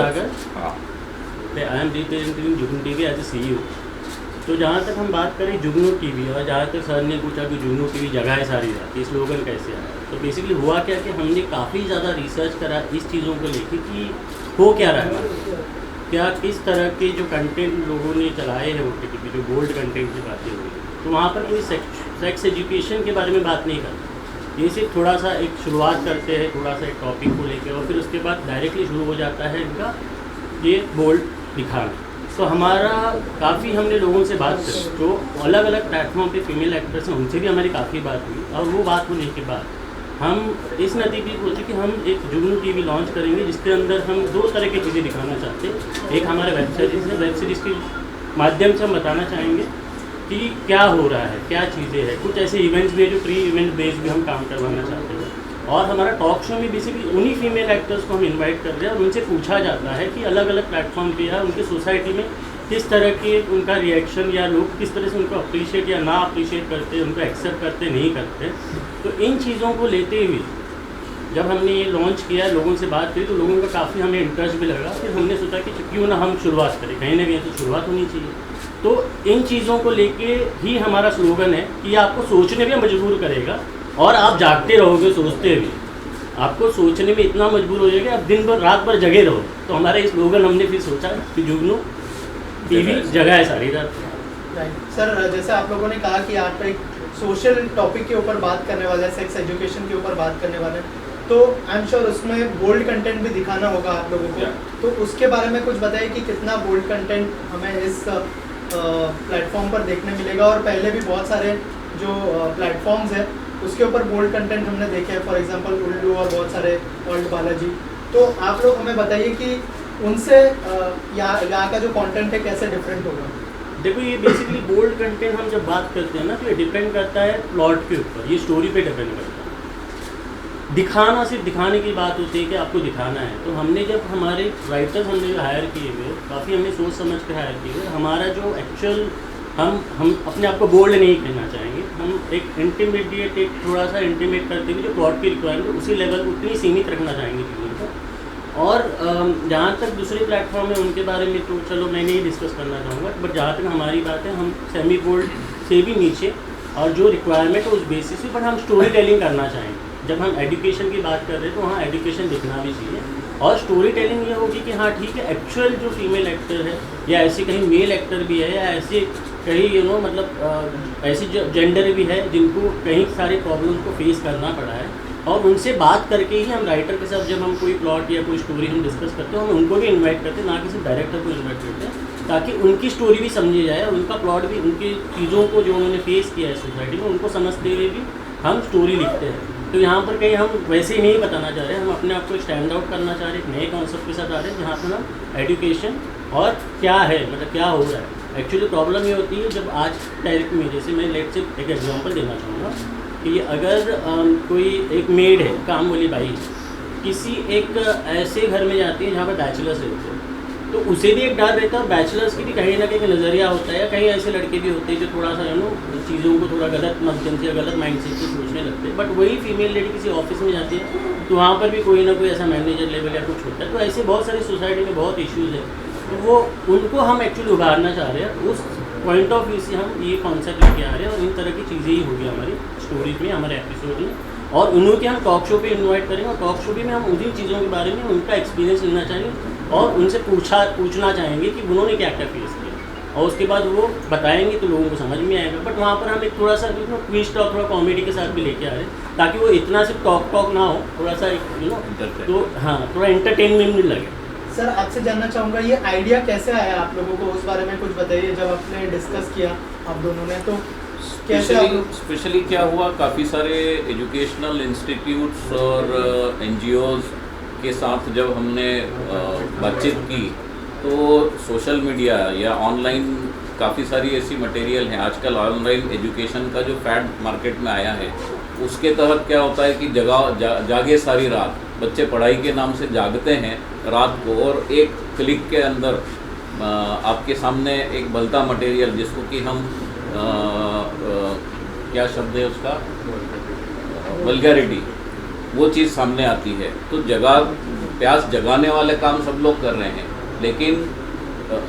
सागर। हाँ। I am representing Jugnu TV as a CEO। तो जहाँ तक हम बात करें जुगनू टीवी, और जहाँ तक सर ने पूछा कि जुगनू टीवी जगाए सारी रात, ये स्लोगन कैसे आया, तो बेसिकली हुआ क्या कि हमने काफ़ी ज़्यादा रिसर्च करा इस चीज़ों को लेके कि हो क्या रहा है, क्या किस तरह के जो कंटेंट लोगों ने चलाए हैं OTT पे, जो बोल्ड कंटेंट की बातें हुई, तो वहाँ पर कोई सेक्स एजुकेशन के बारे में बात नहीं करता। ये सिर्फ थोड़ा सा एक शुरुआत करते हैं, थोड़ा सा एक टॉपिक को लेकर, और फिर उसके बाद डायरेक्टली शुरू हो जाता है इनका ये बोल्ड दिखाना। तो हमारा काफ़ी हमने लोगों से बात करी, जो अलग अलग प्लेटफॉर्म पे फीमेल एक्टर्स हैं, उनसे भी हमारी काफ़ी बात हुई, और वो बात होने के बाद हम इस नतीजे को पहुँचे कि हम एक जुगनू टीवी लॉन्च करेंगे, जिसके अंदर हम 2 तरह की चीज़ें दिखाना चाहते हैं। एक हमारा वेब सीरीज़ है, वेब सीरीज़ के माध्यम से हम बताना चाहेंगे कि क्या हो रहा है, क्या चीज़ें हैं, कुछ ऐसे इवेंट्स भी है जो प्री इवेंट बेस भी हम काम करवाना चाहते हैं। और हमारा टॉक शो में बेसिकली उन्हीं फीमेल एक्टर्स को हम इनवाइट कर रहे हैं, और उनसे पूछा जाता है कि अलग अलग प्लेटफॉर्म पे या उनकी सोसाइटी में किस तरह के उनका रिएक्शन, या लोग किस तरह से उनको अप्रिशिएट या ना अप्रिशिएट करते हैं, उनको एक्सेप्ट करते नहीं करते। तो इन चीज़ों को लेते हुए जब हमने ये लॉन्च किया, लोगों से बात करी, तो लोगों का काफ़ी हमें इंटरेस्ट भी लगा। फिर हमने सोचा कि क्यों ना हम शुरुआत करें, कहीं ना कहीं तो शुरुआत होनी चाहिए। तो इन चीज़ों को लेके ही हमारा स्लोगन है कि आपको सोचने में मजबूर करेगा, और आप जागते रहोगे सोचते हुए, आपको सोचने में इतना मजबूर हो जाएगा, आप दिन भर रात भर जगे रहो। तो हमारा ये स्लोगन हमने फिर सोचा कि जुगनू टीवी जगह है सारी रात। सर, जैसे आप लोगों ने कहा कि आप एक सोशल टॉपिक के ऊपर बात करने वाले हैं, सेक्स एजुकेशन के ऊपर बात करने वाले हैं, तो आई एम श्योर उसमें बोल्ड कंटेंट भी दिखाना होगा आप लोगों को। तो उसके बारे में कुछ बताइए कि कितना बोल्ड कंटेंट हमें इस प्लेटफॉर्म पर देखने मिलेगा। और पहले भी बहुत सारे जो प्लेटफॉर्म्स हैं उसके ऊपर बोल्ड कंटेंट हमने देखे हैं, फॉर एग्जांपल उल्लू और बहुत सारे वर्ल्ड बालाजी। तो आप लोग हमें बताइए कि उनसे यहाँ का जो कंटेंट है कैसे डिफरेंट होगा। देखो, ये बेसिकली बोल्ड कंटेंट हम जब बात करते हैं ना, तो ये डिपेंड करता है प्लॉट के ऊपर, ये स्टोरी पे डिपेंड करता है। दिखाना, सिर्फ दिखाने की बात होती है कि आपको दिखाना है। तो हमने जब हमारे राइटर्स हमने हायर किए हुए, काफ़ी हमने सोच समझ कर हायर किए हुए, हमारा जो एक्चुअल हम अपने आप को बोल्ड नहीं कहना चाहेंगे, हम एक इंटीमेडिएट, एक थोड़ा सा इंटीमेट करते हुए जो प्लॉट की रिक्वायरमेंट उसी लेवल को उतनी सीमित रखना चाहेंगे चीज़ों को। और जहाँ तक दूसरे प्लेटफॉर्म है उनके बारे में तो चलो मैं नहीं डिस्कस करना चाहूँगा, बट जहाँ तक हमारी बात है, हम सेमी बोल्ड से भी नीचे, और जो रिक्वायरमेंट है उस बेसिस पे, बट हम स्टोरी टेलिंग करना चाहेंगे। जब हम एजुकेशन की बात कर रहे हैं तो वहाँ एजुकेशन दिखना भी चाहिए, और स्टोरी टेलिंग ये होगी कि हाँ ठीक है, एक्चुअल जो फीमेल एक्टर है, या ऐसे कहीं मेल एक्टर भी है, या ऐसे कहीं मतलब ऐसी जेंडर भी है जिनको कहीं सारे प्रॉब्लम्स को फेस करना पड़ा है, और उनसे बात करके ही हम राइटर के साथ जब हम कोई प्लॉट या कोई स्टोरी हम डिस्कस करते हैं, हम उनको भी इन्वाइट करते हैं, ना कि सिर्फ डायरेक्टर को इन्वाइट करते हैं, ताकि उनकी स्टोरी भी समझी जाए, और उनका प्लॉट भी, उनकी चीज़ों को जो उन्होंने फेस किया है सोसाइटी में, उनको समझते हुए भी हम स्टोरी लिखते हैं। तो यहाँ पर कहीं हम वैसे ही नहीं बताना चाह रहे हैं, हम अपने आप को स्टैंड आउट करना चाह रहे हैं, एक नए कॉन्सेप्ट के साथ आ रहे हैं, जहाँ पर हम एजुकेशन और क्या है, मतलब क्या हो रहा है। एक्चुअली प्रॉब्लम ये होती है जब आज डायरेक्ट में, जैसे मैं लेट से एक एग्जांपल देना चाहूँगा कि अगर कोई एक मेड है, काम वाली बाई, किसी एक ऐसे घर में जाती है जहाँ पर बैचलर्स रहते हैं, तो उसे भी एक डर रहता है, और बैचलर्स की भी कहीं ना कहीं नज़रिया होता है, या कहीं ऐसे लड़के भी होते हैं जो थोड़ा सा चीज़ों को थोड़ा गलत माध्यम से या गलत माइंड से सोचने लगते हैं। बट वही फीमेल लेडी किसी ऑफिस में जाती है तो वहाँ पर भी कोई ना कोई ऐसा मैनेजर लेवल या कुछ होता है। तो ऐसे बहुत सारी सोसाइटी में बहुत इश्यूज़ है, तो वो उनको हम एक्चुअली उभारना चाह रहे हैं। उस पॉइंट ऑफ व्यू से हम ये कॉन्सेप्ट लेके आ रहे हैं, और इन तरह की चीज़ें ही होगी हमारी स्टोरीज में, हमारे एपिसोड में, और उन्हों के हम टॉक शो पे इनवाइट करेंगे, और टॉक शो में हम उन्हीं चीज़ों के बारे में उनका एक्सपीरियंस लेना चाहेंगे, और उनसे पूछना चाहेंगे कि उन्होंने क्या क्या फेस किया, और उसके बाद वो बताएंगे तो लोगों को समझ में आएगा। बट वहाँ पर हम एक थोड़ा सा ट्विस्ट और थोड़ा कॉमेडी के साथ भी लेके आ रहे हैं, ताकि वो इतना सिर्फ टॉक ना हो, थोड़ा सा तो हाँ, थोड़ा एंटरटेनमेंट भी लगे। सर, आपसे जानना चाहूँगा ये आइडिया कैसे आया आप लोगों को, उस बारे में कुछ बताइए। जब आपने डिस्कस किया आप दोनों ने, तो स्पेशली क्या हुआ, काफ़ी सारे एजुकेशनल इंस्टीट्यूट्स और NGOs के साथ जब हमने बातचीत की, तो सोशल मीडिया या ऑनलाइन काफ़ी सारी ऐसी मटेरियल हैं। आजकल ऑनलाइन एजुकेशन का जो फैड मार्केट में आया है, उसके तहत क्या होता है कि जागे सारी रात, बच्चे पढ़ाई के नाम से जागते हैं रात को, और एक क्लिक के अंदर आपके सामने एक बलता मटेरियल, जिसको कि हम क्या शब्द है उसका, वल्गैरिटी, वो चीज़ सामने आती है। तो प्यास जगाने वाले काम सब लोग कर रहे हैं, लेकिन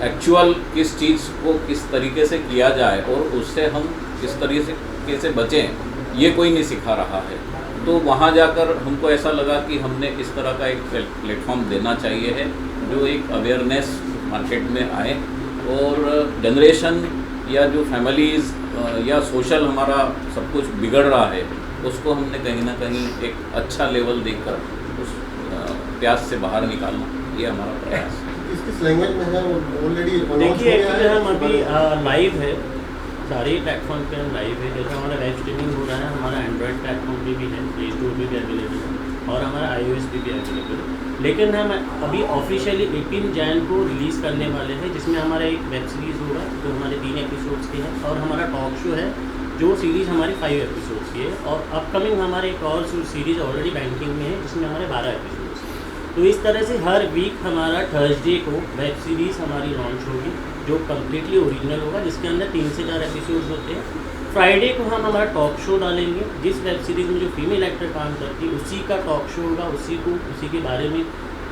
एक्चुअल किस चीज़ को किस तरीके से किया जाए और उससे हम किस तरीके से बचें, ये कोई नहीं सिखा रहा है। तो वहाँ जाकर हमको ऐसा लगा कि हमने इस तरह का एक प्लेटफॉर्म देना चाहिए है जो एक अवेयरनेस मार्केट में आए, और जनरेशन या जो फैमिलीज़ या सोशल हमारा सब कुछ बिगड़ रहा है उसको हमने कहीं ना कहीं एक अच्छा लेवल देकर उस प्यास से बाहर निकालना, ये हमारा प्रयास है। किस लैंग्वेज में है ऑलरेडी? देखिए एक्चुअली हम अभी लाइव है, सारे प्लेटफॉर्म पे हम लाइव है। जैसे हमारा वेब स्ट्रीमिंग हो रहा है, हमारा एंड्रॉयड प्लेटफॉर्म पे भी है, प्ले स्टोर पे भी अवेलेबल है और हमारा iOS पे भी अवेलेबल है। लेकिन हम अभी ऑफिशियली 18 जैन को रिलीज़ करने वाले हैं, जिसमें हमारा एक वेब सीरीज़ होगा जो हमारे 3 एपिसोड्स के हैं, और हमारा टॉक शो है जो सीरीज़ हमारी 5 एपिसोड्स की है, और अपकमिंग हमारे एक और सीरीज़ ऑलरेडी बैंकिंग में है जिसमें हमारे 12 एपिसोड्स। तो इस तरह से हर वीक हमारा थर्सडे को वेब सीरीज़ हमारी लॉन्च होगी जो कम्प्लीटली ओरिजिनल होगा, जिसके अंदर 3 से 4 एपिसोड्स होते हैं। फ्राइडे को हम हमारा टॉक शो डालेंगे, जिस वेब सीरीज़ में जो फीमेल एक्टर काम करती है उसी का टॉक शो होगा, उसी के बारे में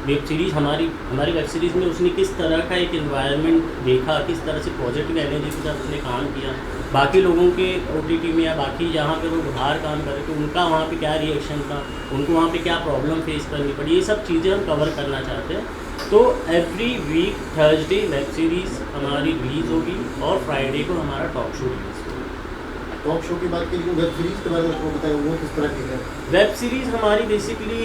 वेब सीरीज़ हमारी वेब सीरीज़ में उसने किस तरह का एक एनवायरनमेंट देखा, किस तरह से पॉजिटिव एनर्जी के साथ उसने काम किया, बाकी लोगों के OTT में या बाकी जहाँ पे वो बाहर काम कर रहे थे उनका वहाँ पे क्या रिएक्शन था, उनको वहाँ पे क्या प्रॉब्लम फेस करनी पड़ी, ये सब चीज़ें हम कवर करना चाहते हैं। तो every week Thursday web series हमारी रिलीज़ होगी और फ्राइडे को हमारा टॉक शो रिलीज़ होगा। टॉक शो की बात की, लेकिन वेब सीरीज़ के बारे में आपको बताएं वो किस तरह की है? वेब सीरीज़ हमारी बेसिकली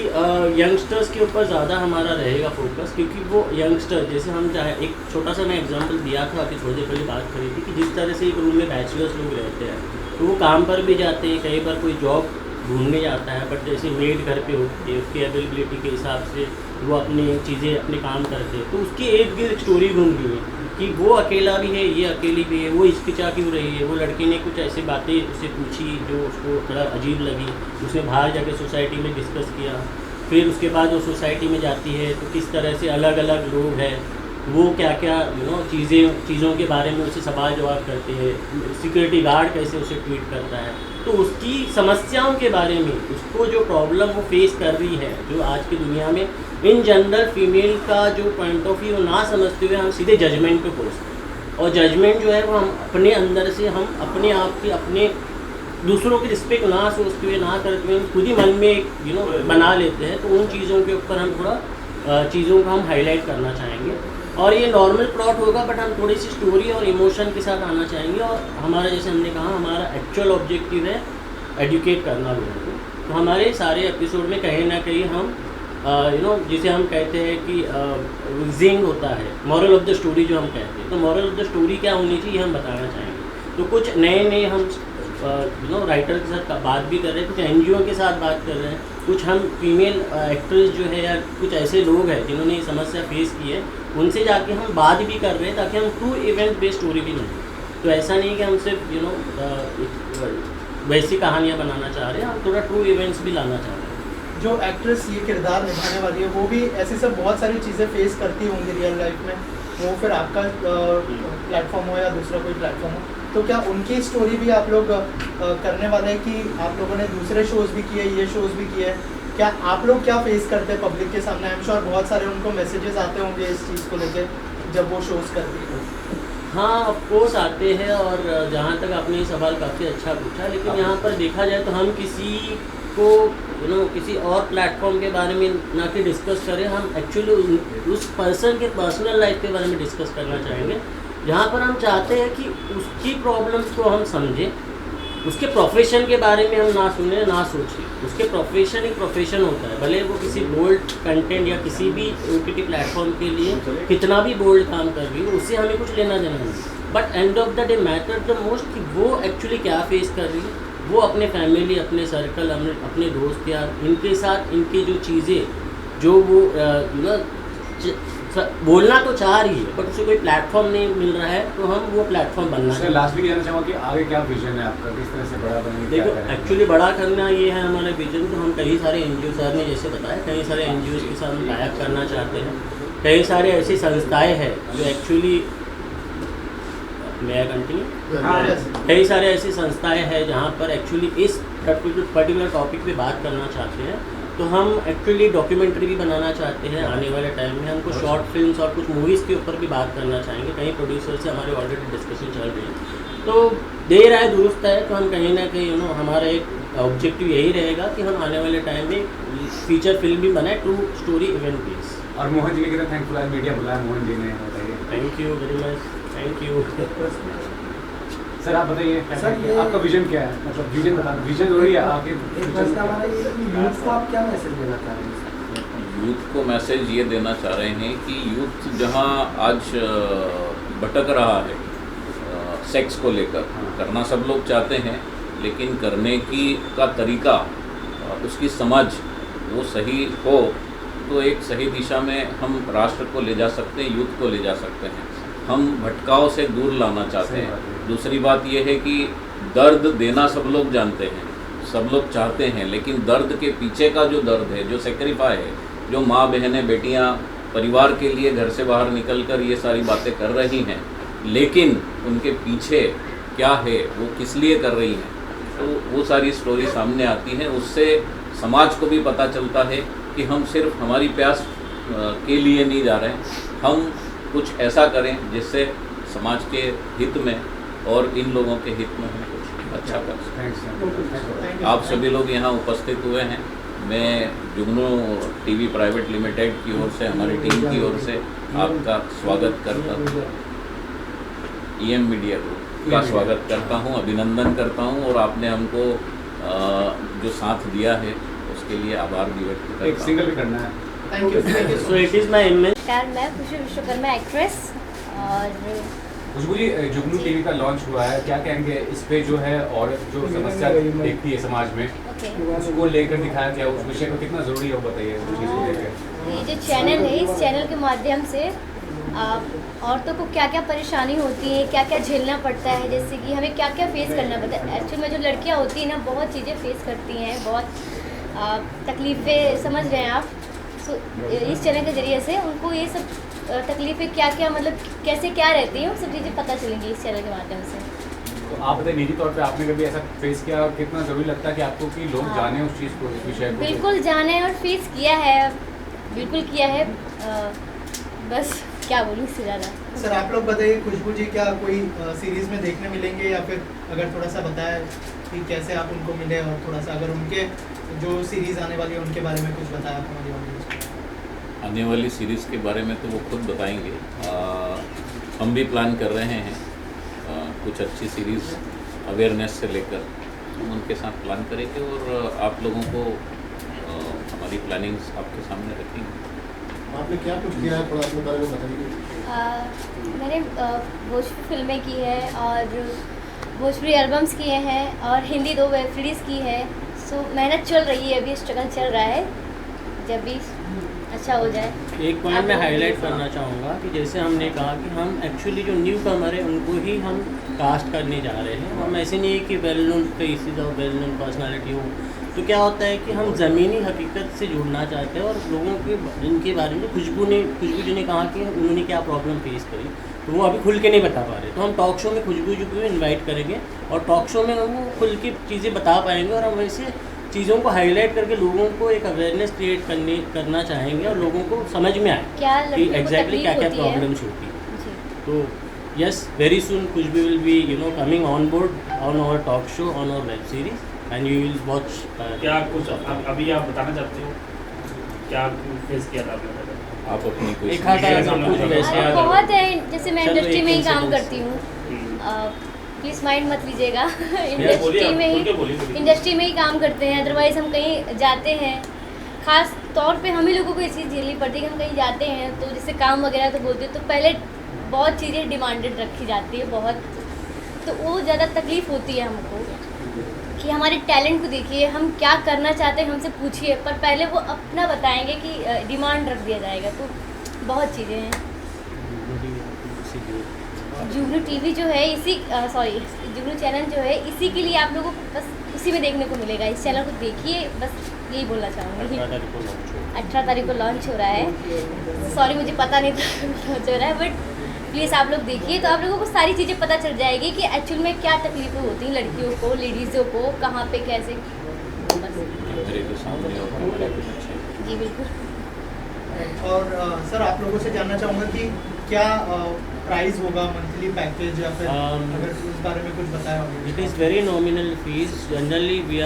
यंगस्टर्स के ऊपर ज़्यादा हमारा रहेगा फोकस, क्योंकि वो यंगस्टर, जैसे हम चाहे एक छोटा सा मैं एग्जांपल दिया था कि थोड़ी देर पहले बात करी थी कि जिस तरह से एक रूम में बैचलर्स लोग रहते हैं तो वो काम पर भी जाते हैं, कई बार कोई जॉब ढूंढने जाता है, बट जैसे मेड घर पे होती है उसकी अवेलेबिलिटी के हिसाब से वो अपनी चीज़ें अपने काम करते हैं, तो उसकी एक गिर्द स्टोरी घूम रही है कि वो अकेला भी है, ये अकेली भी है, वो हिचकिचा क्यों रही है, वो लड़की ने कुछ ऐसी बातें उससे पूछी जो उसको थोड़ा अजीब लगी, उसने बाहर जाके सोसाइटी में डिस्कस किया, फिर उसके बाद वो सोसाइटी में जाती है तो किस तरह से अलग अलग लोग हैं, वो क्या क्या चीज़ों के बारे में उसे सवाल जवाब करते हैं, सिक्योरिटी गार्ड कैसे उसे ट्रीट करता है, तो उसकी समस्याओं के बारे में, उसको जो प्रॉब्लम वो फेस कर रही है, जो आज की दुनिया में इन जनरल फीमेल का जो पॉइंट ऑफ व्यू ना समझते हुए हम सीधे जजमेंट पे पहुँचते हैं, और जजमेंट जो है वो हम अपने अंदर से हम अपने आप की अपने दूसरों की रिस्पेक्ट ना सोचते हुए ना करते हुए खुद ही मन में बना लेते हैं। तो उन चीज़ों के ऊपर हम थोड़ा चीज़ों को हम हाईलाइट करना चाहेंगे, और ये नॉर्मल प्लॉट होगा बट हम थोड़ी सी स्टोरी और इमोशन के साथ आना चाहेंगे, और हमारा जैसे हमने कहा हमारा एक्चुअल ऑब्जेक्टिव है एडुकेट करना लोगों को। तो हमारे सारे एपिसोड में कहीं ना कहीं हम जिसे हम कहते हैं कि जिंग होता है, मॉरल ऑफ द स्टोरी जो हम कहते हैं, तो मॉरल ऑफ द स्टोरी क्या होनी चाहिए हम बताना चाहेंगे। तो कुछ नए हम राइटर के साथ बात भी कर रहे हैं, कुछ NGO के साथ बात कर रहे हैं, कुछ हम फीमेल एक्ट्रेस जो है या कुछ ऐसे लोग हैं जिन्होंने ये समस्या फेस की है उनसे जाके हम बात भी कर रहे हैं, ताकि हम ट्रू इवेंट बेस्ड स्टोरी भी बनाएं। तो ऐसा नहीं कि हम सिर्फ वैसी कहानियाँ बनाना चाह रहे हैं, हम थोड़ा ट्रू इवेंट्स भी लाना चाह रहे हैं। जो एक्ट्रेस ये किरदार निभाने वाली है वो भी ऐसी सब बहुत सारी चीज़ें फेस करती होंगी रियल लाइफ में, वो फिर आपका प्लेटफॉर्म हो या दूसरा कोई प्लेटफॉर्म हो, तो क्या उनकी स्टोरी भी आप लोग करने वाले हैं कि आप लोगों ने दूसरे शोज़ भी किए, ये शोज़ भी किए, क्या आप लोग क्या फेस करते हैं पब्लिक के सामने? आई एम श्योर बहुत सारे उनको मैसेजेस आते होंगे इस चीज़ को लेके जब वो शोज़ करती है। हाँ ऑफकोर्स आते हैं, और जहाँ तक आपने ये सवाल काफ़ी अच्छा पूछा, लेकिन यहाँ पर देखा जाए तो हम किसी को किसी और प्लेटफॉर्म के बारे में ना कि डिस्कस करें, हम एक्चुअली उस पर्सन के पर्सनल लाइफ के बारे में डिस्कस करना चाहेंगे, जहाँ पर हम चाहते हैं कि उसकी प्रॉब्लम्स को हम समझें, उसके प्रोफेशन के बारे में हम ना सुने ना सोचें। उसके प्रोफेशन एक प्रोफेशन होता है, भले वो किसी बोल्ड कंटेंट या किसी भी OTT प्लेटफॉर्म के लिए कितना भी बोल्ड काम कर रही हो, उससे हमें कुछ लेना देना नहीं, but end of the day matter the most कि वो एक्चुअली क्या फेस कर रही है, वो अपने फैमिली, अपने सर्कल, अपने दोस्त यार, इनके साथ इनकी जो चीज़ें जो वो बोलना तो चाह रही है बट उसे कोई प्लेटफॉर्म नहीं मिल रहा है, तो हम वो प्लेटफॉर्म बनना चाहिए। लास्ट में कहना चाहूँगा कि आगे क्या विजन है आपका, किस तरह से बड़ा बनेंगे? देखो एक्चुअली बड़ा करना ये है हमारा विजन, तो हम कई सारे NGO सर ने जैसे बताया, कई सारे NGOs के साथ हम टाइप करना चाहते हैं, कई सारे ऐसी संस्थाएँ हैं जो एक्चुअली कई सारे ऐसी संस्थाएं हैं जहाँ पर एक्चुअली इस पर्टिकुलर टॉपिक पे बात करना चाहते हैं, तो हम एक्चुअली डॉक्यूमेंट्री भी बनाना चाहते हैं आने वाले टाइम में। हमको शॉर्ट फिल्म्स और कुछ मूवीज़ के ऊपर भी बात करना चाहेंगे। कई प्रोड्यूसर से हमारे ऑलरेडी डिस्कशन चल रही है, तो देर आए दुरुस्त है। तो हम कहीं ना कहीं हमारा एक ऑब्जेक्टिव यही रहेगा कि हम आने वाले टाइम में फीचर फिल्म भी बनाए, ट्रू स्टोरी इवेंट बेस। और मोहन जी की तरह थैंकफुल आज मीडिया बुलाया मोहन जी ने, बताइए। Thank you very much, thank you. Sir आप बताइए सर, ये- आपका विजन क्या है, मतलब विजन बता, विजन जरूरी है आगे एक प्रश्न हमारा ये कि यूथ को आप क्या मैसेज देना चाह रहे हैं? यूथ को मैसेज ये देना चाह रहे हैं कि यूथ जहां आज भटक रहा है सेक्स को लेकर, करना सब लोग चाहते हैं लेकिन करने की का तरीका, उसकी समझ वो सही हो तो एक सही दिशा में हम राष्ट्र को ले जा सकते हैं, यूथ को ले जा सकते हैं। हम भटकाव से दूर लाना चाहते हैं। दूसरी बात यह है कि दर्द देना सब लोग जानते हैं, सब लोग चाहते हैं, लेकिन दर्द के पीछे का जो दर्द है, जो सेक्रीफाई है, जो माँ बहनें बेटियाँ परिवार के लिए घर से बाहर निकलकर ये सारी बातें कर रही हैं, लेकिन उनके पीछे क्या है, वो किस लिए कर रही हैं, तो वो सारी स्टोरी सामने आती है। उससे समाज को भी पता चलता है कि हम सिर्फ हमारी प्यास के लिए नहीं जा रहे हैं, हम कुछ ऐसा करें जिससे समाज के हित में और इन लोगों के हित में हम कुछ अच्छा कर सकें। आप सभी लोग यहाँ उपस्थित हुए हैं। मैं जुगनू टीवी प्राइवेट लिमिटेड की ओर से, हमारी टीम की ओर से आपका स्वागत करता हूँ, EM मीडिया ग्रुप का स्वागत करता हूँ, अभिनंदन करता हूँ, और आपने हमको जो साथ दिया है उसके लिए आभार भी व्यक्त करता हूँ। एक सिंगल भी करना है। Thank you. So it is my image. नमस्कार, मैं खुशी विश्वकर्मा एक्ट्रेस। और खुशबू जी, जुगनू टीवी का लॉन्च हुआ है, क्या कहेंगे इस पे, जो है औरत जो समस्या देखती है समाज में, ओके, उसको लेकर दिखाया गया, उस विषय को कितना जरूरी है वो बताइए उस चीज़ को लेकर। ये जो चैनल है, इस चैनल के माध्यम से औरतों को क्या क्या परेशानी होती है, क्या क्या झेलना पड़ता है, जैसे कि हमें क्या क्या फेस करना पड़ता है। एक्चुअल में जो लड़कियां होती हैं ना, बहुत चीज़ें फेस करती हैं, बहुत तकलीफ़ें, समझ रहे हैं आप। सो इस चैनल के ज़रिए से उनको ये सब तकलीफ़ें क्या क्या, मतलब कैसे क्या रहती हैं, वो सब चीज़ें पता चलेंगी इस चैनल के माध्यम से। तो आप बताइए निजी तौर पे आपने कभी ऐसा फेस किया, और कितना ज़रूरी लगता है कि आपको कि लोग हाँ। जाने उस चीज़ को, इस विषय को? बिल्कुल जाने और फेस किया है, बिल्कुल किया है। बस क्या बोलूँ इससे ज़्यादा। सर आप लोग बताइए, खुशबू जी क्या कोई सीरीज में देखने मिलेंगे, या फिर अगर थोड़ा सा बताएं कि कैसे आप उनको मिले, और थोड़ा सा अगर उनके जो सीरीज आने वाली है उनके बारे में कुछ बताया आप हमारी ऑडियंस को। आने वाली सीरीज़ के बारे में तो वो खुद बताएंगे। हम भी प्लान कर रहे हैं कुछ अच्छी सीरीज़ अवेयरनेस से लेकर, हम उनके साथ प्लान करेंगे और आप लोगों को हमारी प्लानिंग्स आपके सामने रखेंगे। आपने क्या कुछ किया है, थोड़ा अपने बारे में बताइए। मैंने भोजपुरी फिल्में की है और भोजपुरी एल्बम्स किए हैं और हिंदी 2 वेब सीरीज़ की है। सो मेहनत चल रही है, अभी स्ट्रगल चल रहा है, जब भी अच्छा हो जाए। एक पॉइंट मैं हाईलाइट करना चाहूँगा कि जैसे हमने कहा कि हम एक्चुअली जो न्यू कमर है उनको ही हम कास्ट करने जा रहे हैं। हम ऐसे नहीं है कि वेल नोन फेसेस और वेल नोन पर्सनालिटी हो। तो क्या होता है कि हम ज़मीनी हकीकत से जुड़ना चाहते हैं और लोगों के इनके बारे में खुशबू जी ने कहा कि उन्होंने क्या प्रॉब्लम फेस करी, तो वो अभी खुल के नहीं बता पा रहे। तो हम टॉक शो में खुशबू जी को इन्वाइट करेंगे और टॉक शो में वो खुल के चीज़ें बता पाएंगे, और हम वैसे चीज़ों को हाईलाइट करके लोगों को एक अवेयरनेस क्रिएट करना चाहेंगे और लोगों को समझ में आए क्या कि लड़कियों को एग्जैक्टली क्या क्या तकलीफ होती है। प्रॉब्लम्स होती है। जी। तो yes, very soon Khushboo will be coming on board on our talk show on our web series and you will watch. क्या कुछ अभी आप बताना चाहते हो, क्या फेस किया था आपने? आप अपनी कोई एक हाथ आया सब कुछ वैसे याद है। बहुत है, जैसे मैं चलो, इंडस्ट्री एक में ही काम incident करती हूँ, प्लीज़ माइंड मत लीजिएगा। बोलिए, खुल के बोलिए। इंडस्ट्री में ही काम करते हैं, अदरवाइज़ हम कहीं जाते हैं, ख़ास तौर पे हम ही लोगों को ये चीज़ झेलनी पड़ती है कि हम कहीं जाते हैं तो जैसे काम वगैरह तो बोलते हैं तो पहले बहुत चीज़ें डिमांडेड रखी जाती है बहुत, तो वो ज़्यादा तकलीफ़ होती है हमको कि हमारे टैलेंट को देखिए, हम क्या करना चाहते हैं हमसे पूछिए, पर पहले वो अपना बताएंगे कि डिमांड रख दिया जाएगा। तो बहुत चीज़ें हैं। जुगनू टीवी जो है जुगनू चैनल जो है इसी के लिए आप लोगों को बस उसी में देखने को मिलेगा। इस चैनल को देखिए, बस यही बोलना चाहूँगी। 18 तारीख को लॉन्च हो रहा है। सॉरी मुझे पता नहीं था लॉन्च हो रहा है, बट प्लीज़ आप लोग देखिए तो आप लोगों को सारी चीज़ें पता चल जाएगी कि एक्चुअल में क्या तकलीफ़ें होती हैं लड़कियों को, लेडीज़ों को, कहाँ पे कैसे। बस कैमरे के सामने और हमारा कुछ अच्छा है। जी बिल्कुल। और सर आप लोगों से जानना चाहूँगा कि क्या प्राइस होगा मंथली पैकेज या फिर अगर उस बारे में कुछ बताया होगा। It is very nominal fees. Generally, we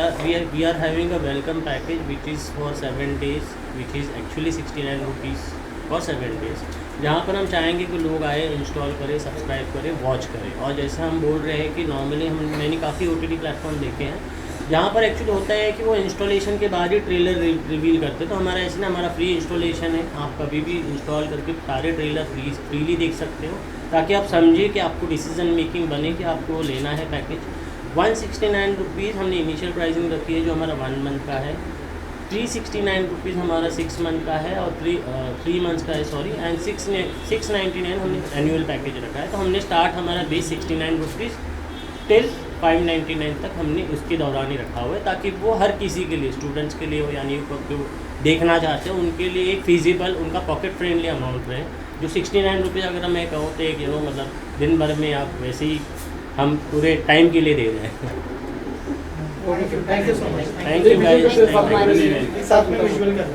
are having a welcome package which is for 7 days, which is actually 69 rupees for 7 days. जहाँ पर हम चाहेंगे कि लोग आए, इंस्टॉल करें, सब्सक्राइब करें, वॉच करें। और जैसे हम बोल रहे हैं कि नॉर्मली मैंने काफ़ी OTT प्लेटफॉर्म देखे हैं जहाँ पर एक्चुअली होता है कि वो इंस्टॉलेशन के बाद ही ट्रेलर रिवील करते हैं। तो हमारा ऐसे ना, हमारा फ्री इंस्टॉलेशन है, आप कभी भी इंस्टॉल करके सारे ट्रेलर फ्रीली देख सकते हो, ताकि आप समझिए कि आपको डिसीजन मेकिंग बने कि आपको लेना है पैकेज। 169 रुपीज़ हमने इनिशियल प्राइसिंग रखी है जो हमारा 1 मंथ का है, 369 रुपीज़ हमारा 6 मंथ का है और 3 मंथ्स का है सॉरी, एंड 699 हमने एनुअल पैकेज रखा है। तो हमने स्टार्ट हमारा बेस 69 रुपीज़ टिल 599 तक हमने उसके दौरान ही रखा हुआ है, ताकि वो हर किसी के लिए, स्टूडेंट्स के लिए हो, यानी जो देखना चाहते हैं उनके लिए एक फिजिबल, उनका पॉकेट फ्रेंडली अमाउंट रहे। जो 69 रुपीज़ अगर मैं कहूँ तो एक मतलब दिन भर में आप वैसे ही हम पूरे टाइम के लिए दे रहे हैं। Thank you so much. Thank you guys. साथ में विजुअल कर